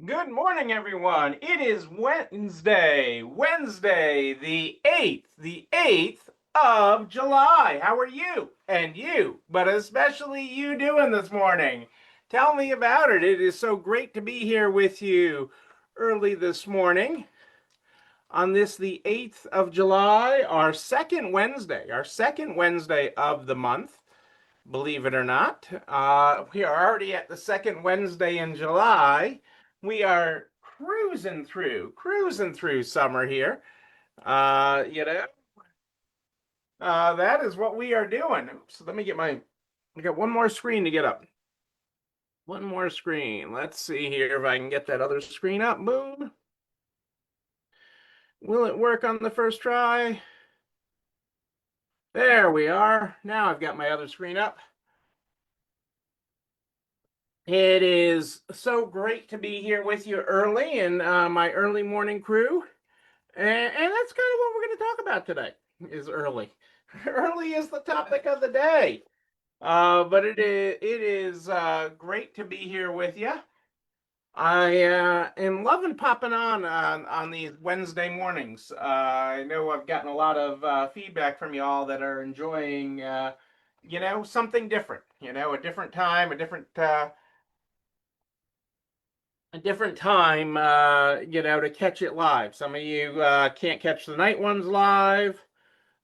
Good morning, everyone. It is Wednesday, the 8th of July. How are you? And you, but especially you doing this morning? Tell me about it. It is so great to be here with you early this morning on this, the 8th of July, our second Wednesday of the month. Believe it or not. We are already at the second Wednesday in July. We are cruising through summer here. Uh, you know, that is what we are doing. Oops, I got one more screen to get up. One more screen. Let's see here if I can get that other screen up. Boom. Will it work on the first try? There we are. Now I've got my other screen up. It is so great to be here with you early in my early morning crew. And that's kind of what we're going to talk about today is early. Early is the topic of the day. But it is great to be here with you. I am loving popping on these Wednesday mornings. I know I've gotten a lot of feedback from y'all that are enjoying, something different. A different time, a different time, to catch it live. Some of you can't catch the night ones live.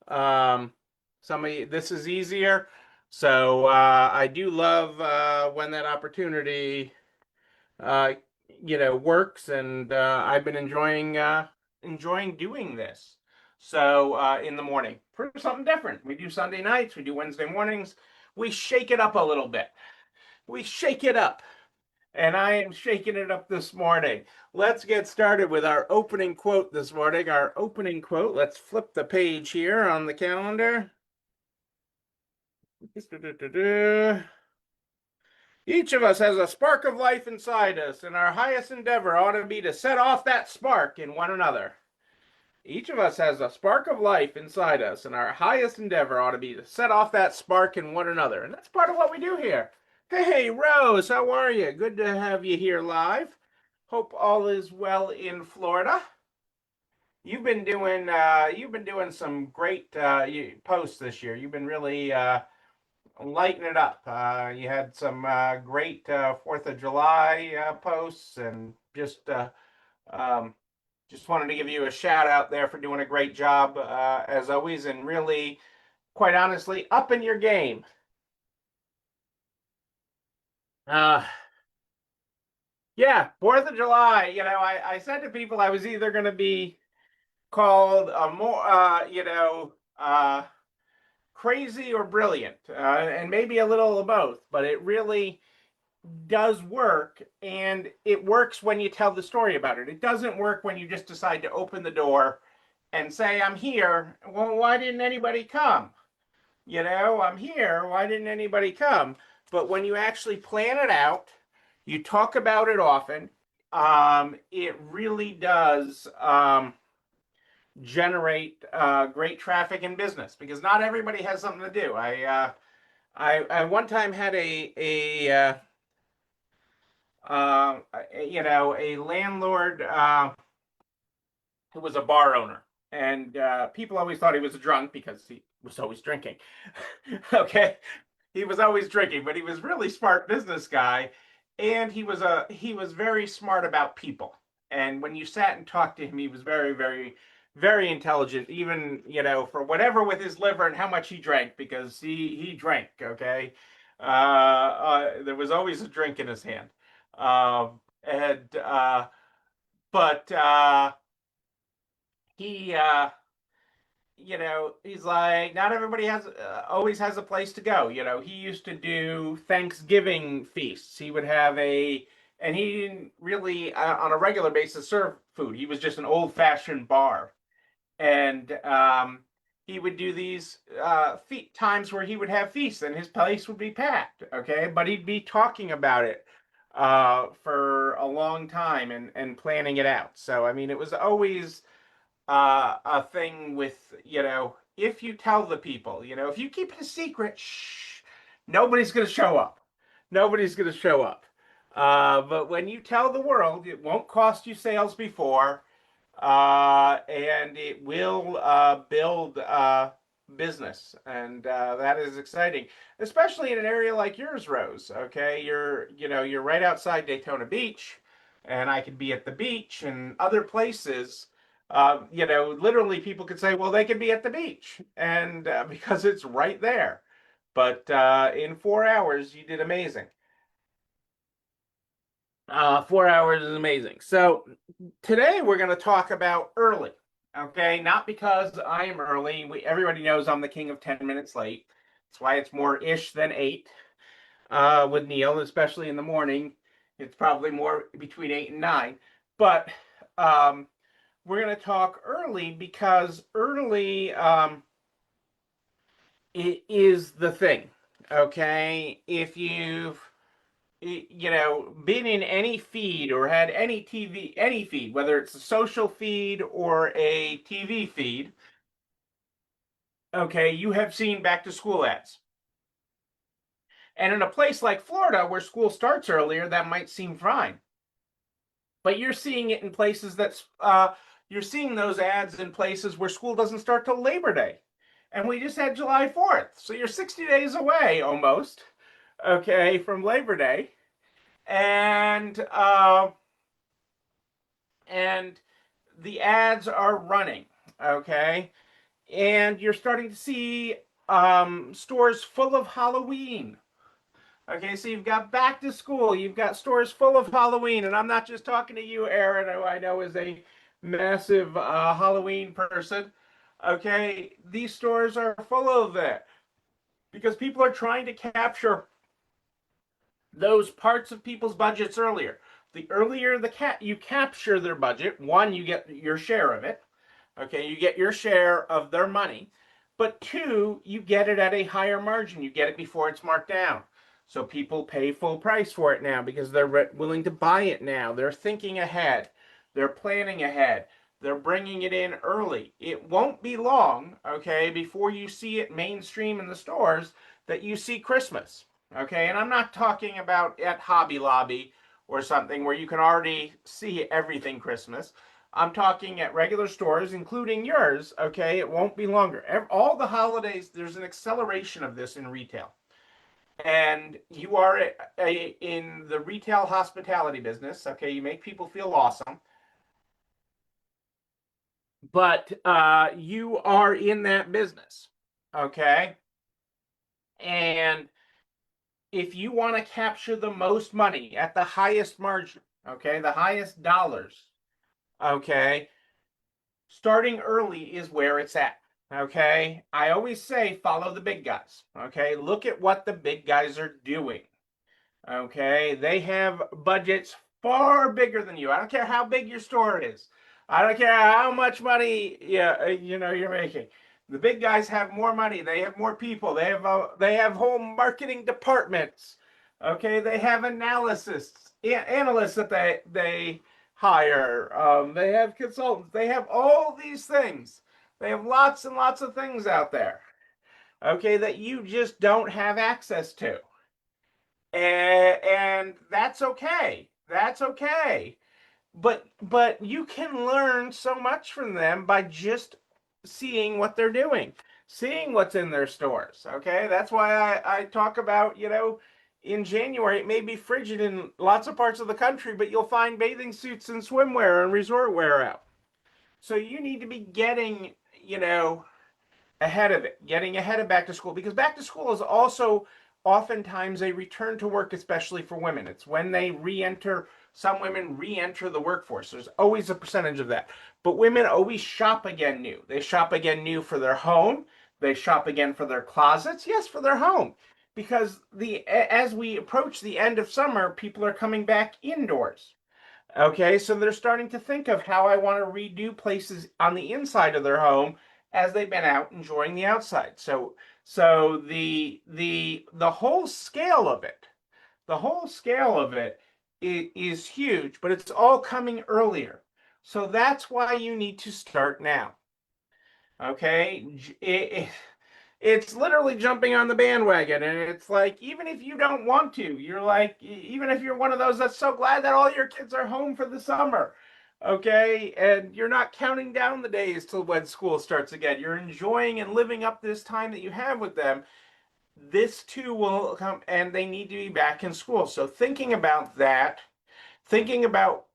Um, some of you, this is easier. So I do love when that opportunity, uh, works, and I've been enjoying doing this. So in the morning for something different, we do Sunday nights, we do Wednesday mornings. We shake it up a little bit. We shake it up. And I am shaking it up this morning. Let's get started with our opening quote this morning. Our opening quote. Let's flip the page here on the calendar. Each of us has a spark of life inside us, and our highest endeavor ought to be to set off that spark in one another. Each of us has a spark of life inside us, and our highest endeavor ought to be to set off that spark in one another. And that's part of what we do here. Hey, Rose, how are you? Good to have you here live. Hope all is well in Florida. You've been doing some great posts this year. You've been really lighting it up. You had some great Fourth of July posts, and um, just wanted to give you a shout out there for doing a great job as always, and really, quite honestly, upping your game. Uh, yeah, Fourth of July. I said to people I was either going to be called a more, crazy or brilliant, and maybe a little of both. But it really does work, and it works when you tell the story about it. It doesn't work when you just decide to open the door and say, "I'm here." Well, why didn't anybody come? I'm here. Why didn't anybody come? But when you actually plan it out, you talk about it often. It really does generate great traffic and business because not everybody has something to do. I one time had a landlord who was a bar owner, and people always thought he was a drunk because he was always drinking. Okay, he was always drinking, but he was really smart business guy, and he was very smart about people. And when you sat and talked to him, he was very, very, very intelligent, even for whatever with his liver and how much he drank, because he drank. Okay, there was always a drink in his hand, and but he he's like, not everybody has always has a place to go. He used to do Thanksgiving feasts. He would have and he didn't really on a regular basis serve food. He was just an old fashioned bar, and he would do these times where he would have feasts, and his place would be packed. Okay, but he'd be talking about it for a long time and planning it out. So I mean, it was always a thing with, if you tell the people, if you keep it a secret, shh, nobody's going to show up. Nobody's going to show up. But when you tell the world, it won't cost you sales before, and it will build business, and that is exciting, especially in an area like yours, Rose. Okay, you're right outside Daytona Beach, and I could be at the beach and other places. Literally, people could say, "Well, they could be at the beach," and because it's right there. But in 4 hours, you did amazing. 4 hours is amazing. So today we're going to talk about early. Okay, not because I am early. Everybody knows I'm the king of 10 minutes late. That's why it's more ish than eight with Neil, especially in the morning. It's probably more between 8 and 9. But um, we're going to talk early because early it is the thing. Okay, if you've been in any feed or had any any feed, whether it's a social feed or a TV feed, okay, you have seen back to school ads. And in a place like Florida where school starts earlier, that might seem fine. But you're seeing it in places you're seeing those ads in places where school doesn't start till Labor Day. And we just had July 4th. So you're 60 days away almost, okay, from Labor Day. And the ads are running, okay? And you're starting to see stores full of Halloween. Okay, so you've got back to school, you've got stores full of Halloween, and I'm not just talking to you, Aaron, who I know is a massive Halloween person. Okay, these stores are full of it because people are trying to capture those parts of people's budgets earlier. The earlier you capture their budget, one, you get your share of it. Okay, you get your share of their money. But two, you get it at a higher margin. You get it before it's marked down. So people pay full price for it now because they're willing to buy it now. They're thinking ahead. They're planning ahead. They're bringing it in early. It won't be long, okay, before you see it mainstream in the stores that you see Christmas. Okay, and I'm not talking about at Hobby Lobby or something where you can already see everything Christmas. I'm talking at regular stores, including yours. Okay, it won't be longer. All the holidays, there's an acceleration of this in retail. And you are in the retail hospitality business. Okay, you make people feel awesome. But you are in that business. Okay. And if you want to capture the most money at the highest margin, okay, the highest dollars, okay, starting early is where it's at. Okay. I always say follow the big guys. Okay. Look at what the big guys are doing. Okay. They have budgets far bigger than you. I don't care how big your store is. I don't care how much money you're making. The big guys have more money. They have more people. They have whole marketing departments. Okay, they have analysts that they hire. They have consultants. They have all these things. They have lots and lots of things out there. Okay, that you just don't have access to, and that's okay. That's okay. But you can learn so much from them by just seeing what they're doing, seeing what's in their stores. Okay, that's why I talk about, in January it may be frigid in lots of parts of the country, but you'll find bathing suits and swimwear and resort wear out. So you need to be getting, ahead of it, getting ahead of back to school, because back to school is also oftentimes a return to work, especially for women. It's when they re-enter. Some women re-enter the workforce. There's always a percentage of that, but women always shop again new. They shop again new for their home. They shop again for their closets. Yes, for their home, because as we approach the end of summer, people are coming back indoors. Okay, so they're starting to think of how I want to redo places on the inside of their home as they've been out enjoying the outside. So the whole scale of it, the whole scale of it is huge, but it's all coming earlier. So that's why you need to start now. Okay, it's literally jumping on the bandwagon. And it's like, even if you don't want to, you're like, even if you're one of those that's so glad that all your kids are home for the summer, okay, and you're not counting down the days till when school starts again, you're enjoying and living up this time that you have with them. This too will come, and they need to be back in school. So thinking about that, thinking about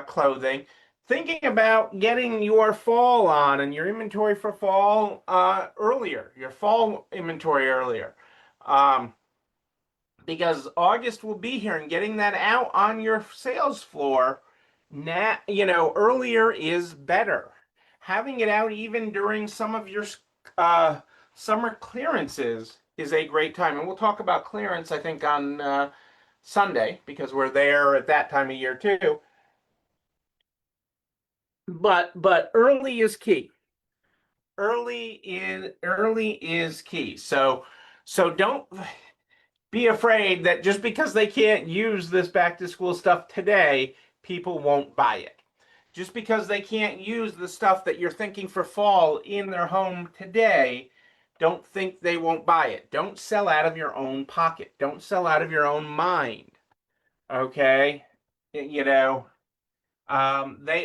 clothing, thinking about getting your fall on and your inventory for fall earlier, your fall inventory earlier. Um, because August will be here, and getting that out on your sales floor now, earlier is better. Having it out even during some of your uh, summer clearances is a great time. And we'll talk about clearance, I think, on Sunday, because we're there at that time of year too. But early is key. Early is key. So don't be afraid that just because they can't use this back to school stuff today, people won't buy it. Just because they can't use the stuff that you're thinking for fall in their home today, don't think they won't buy it. Don't sell out of your own pocket. Don't sell out of your own mind. Okay? They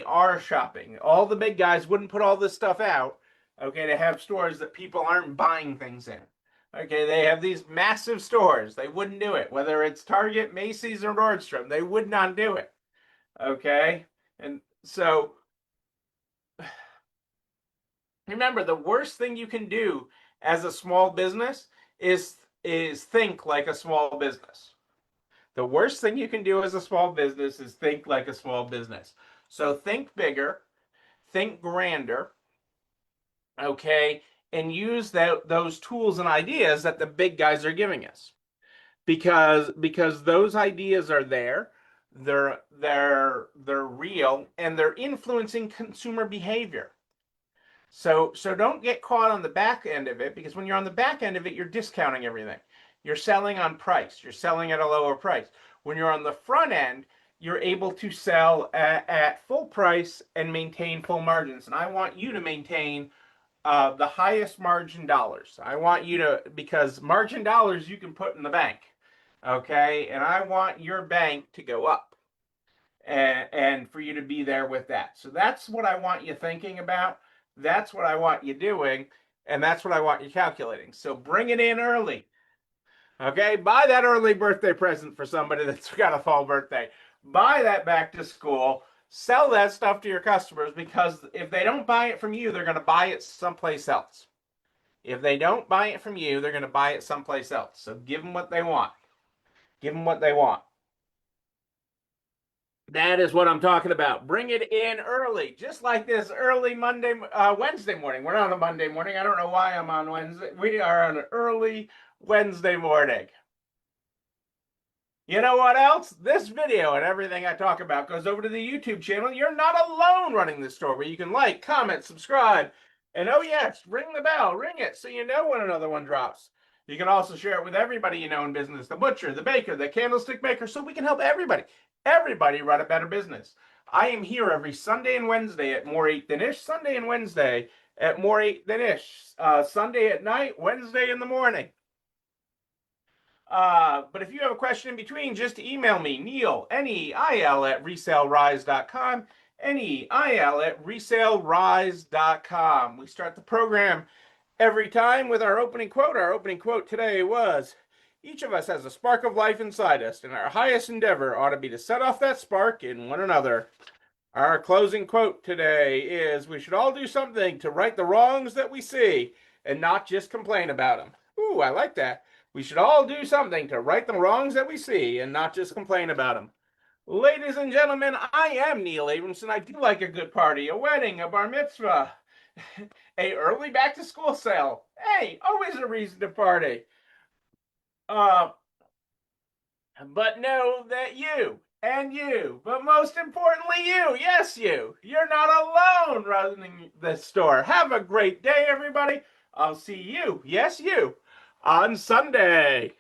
are shopping. All the big guys wouldn't put all this stuff out, okay, to have stores that people aren't buying things in. Okay, they have these massive stores. They wouldn't do it. Whether it's Target, Macy's, or Nordstrom, they would not do it. Okay? And so remember, the worst thing you can do as a small business is think like a small business. The worst thing you can do as a small business is think like a small business. So think bigger, think grander, okay, and use those tools and ideas that the big guys are giving us. Because those ideas are there, they're real, and they're influencing consumer behavior. So don't get caught on the back end of it, because when you're on the back end of it, you're discounting everything. You're selling on price. You're selling at a lower price. When you're on the front end, you're able to sell at full price and maintain full margins. And I want you to maintain the highest margin dollars. I want you to, because margin dollars you can put in the bank, okay? And I want your bank to go up, and for you to be there with that. So that's what I want you thinking about. That's what I want you doing, and that's what I want you calculating. So bring it in early. Okay, buy that early birthday present for somebody that's got a fall birthday. Buy that back to school. Sell that stuff to your customers, because if they don't buy it from you, they're going to buy it someplace else. If they don't buy it from you, they're going to buy it someplace else. So give them what they want. Give them what they want. That is what I'm talking about. Bring it in early, just like this early Wednesday morning. We're not on a Monday morning. I don't know why I'm on Wednesday. We are on an early Wednesday morning. You know what else? This video and everything I talk about goes over to the YouTube channel. You're not alone running this store, where you can like, comment, subscribe, and oh yes, ring the bell, ring it, so you know when another one drops. You can also share it with everybody you know in business, the butcher, the baker, the candlestick maker, so we can help everybody run a better business. I am here every Sunday and Wednesday at More 8 Than Ish, Sunday and Wednesday at More 8 Than Ish, Sunday at night, Wednesday in the morning. But if you have a question in between, just email me, Neil, Neil at resalerise.com, Neil at resalerise.com. We start the program every time with our opening quote. Our opening quote today was, each of us has a spark of life inside us, and our highest endeavor ought to be to set off that spark in one another. Our closing quote today is, we should all do something to right the wrongs that we see and not just complain about them. Ooh, I like that. We should all do something to right the wrongs that we see and not just complain about them. Ladies and gentlemen, I am Neil Abramson. I do like a good party, a wedding, a bar mitzvah, a early back to school sale. Hey, always a reason to party. But know that you, but most importantly you, yes you're not alone running this store. Have a great day, everybody. I'll see you, yes you, on Sunday.